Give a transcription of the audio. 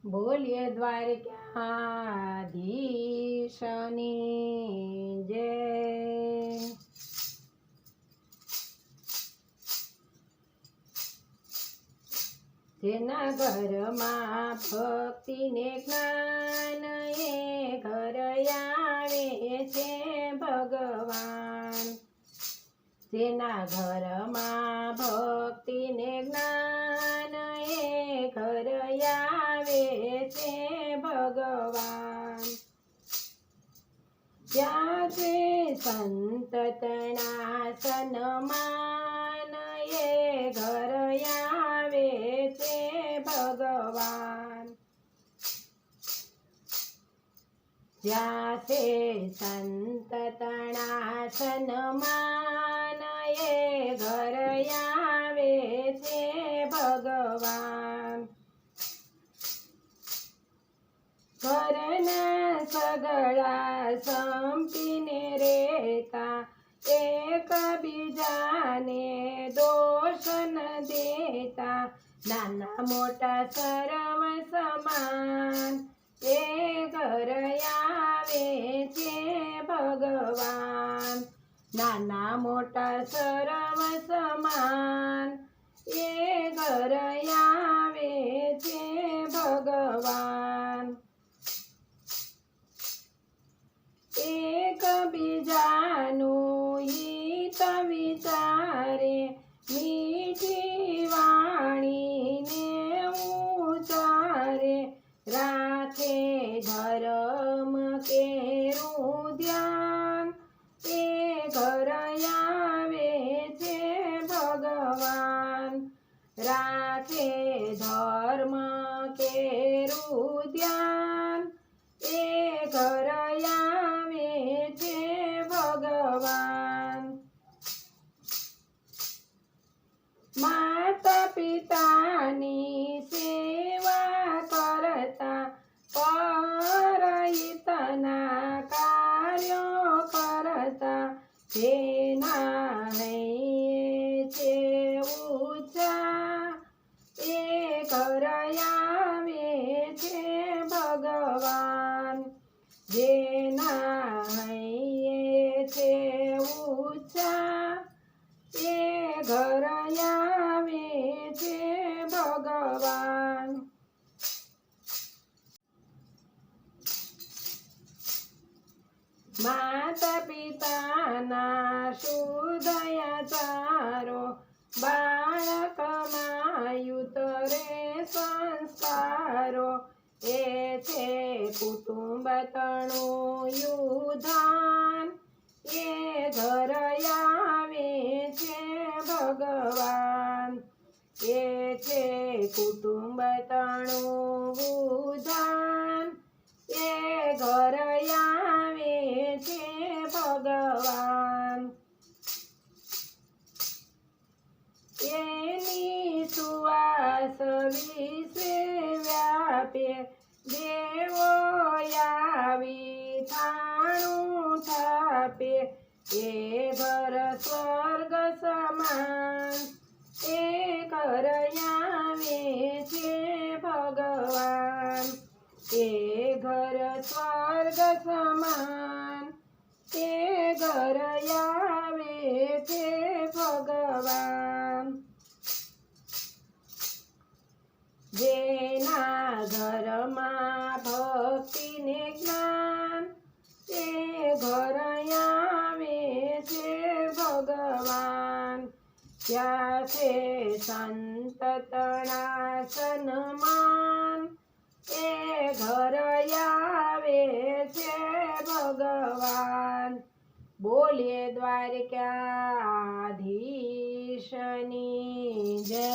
બોલીએ દ્વારકાધીશની જય. જેના ઘરમાં ભક્તિ ને જ્ઞાન એ ઘર આવે છે ભગવાન. જેના ઘરમાં ભક્તિ ને જ્ઞાન એ ઘર આવે છે ભગવાન. ત્યાં છે સંત તણા સન્માન એ ઘર આવે છે ભગવાન. જ્યાં છે સંત તણા સન્માન એ ઘર આવે છે ભગવાન. ઘરના સગળા સંપીને રહેતા એકબીજાને દોષ ન દેતા નાના મોટા સર્વ સમાન એ ઘર આવે છે ભગવાન. નાના મોટા સર્વ સમાન એ ઘર આવે છે ભગવાન. એકબીજાનું હિત વિચારે મીઠી વાણીને ઉચ્ચારે રાખે ધર્મ કેરું ધ્યાન એ ઘર આવે છે ભગવાન. રાખે ધર્મ કેરું ધ્યાન એ ઘર આવે છે ભગવાન. માતા પિતાની સેવા કરતા પરહિતના કાર્યો કરતા જેના હૈયે છે ઊંચા એ ઘર આવે છે ભગવાન. જેના હૈયે છે ઊંચા એ ઘર આવે છે ભગવાન. માતા પિતાના શુદ્ધ આચારો બાળકમાં ઉતરે સંસ્કારો એ છે કુટુંબ તણું યુધાન એ ઘર આવે છે ભગવાન. એ છે કુટુંબ તણું યુધાન એ ઘર આવે છે ભગવાન. એની સુવાસ વિશે વ્યાપે દેવો આવી થાણું થાપે એ ઘર સ્વર્ગ સમાન એ ઘર આવે છે ભગવાન. એ ઘર સ્વર્ગ સમાન એ ઘર આવે છે ભગવાન. જેના ઘરમાં ભક્તિ ને જ્ઞાન એ ઘર આવે છે ભગવાન. ત્યાં છે સંત તણા સન્માન એ ઘર આવે છે ભગવાન. બોલીએ દ્વારકાધીશની જય.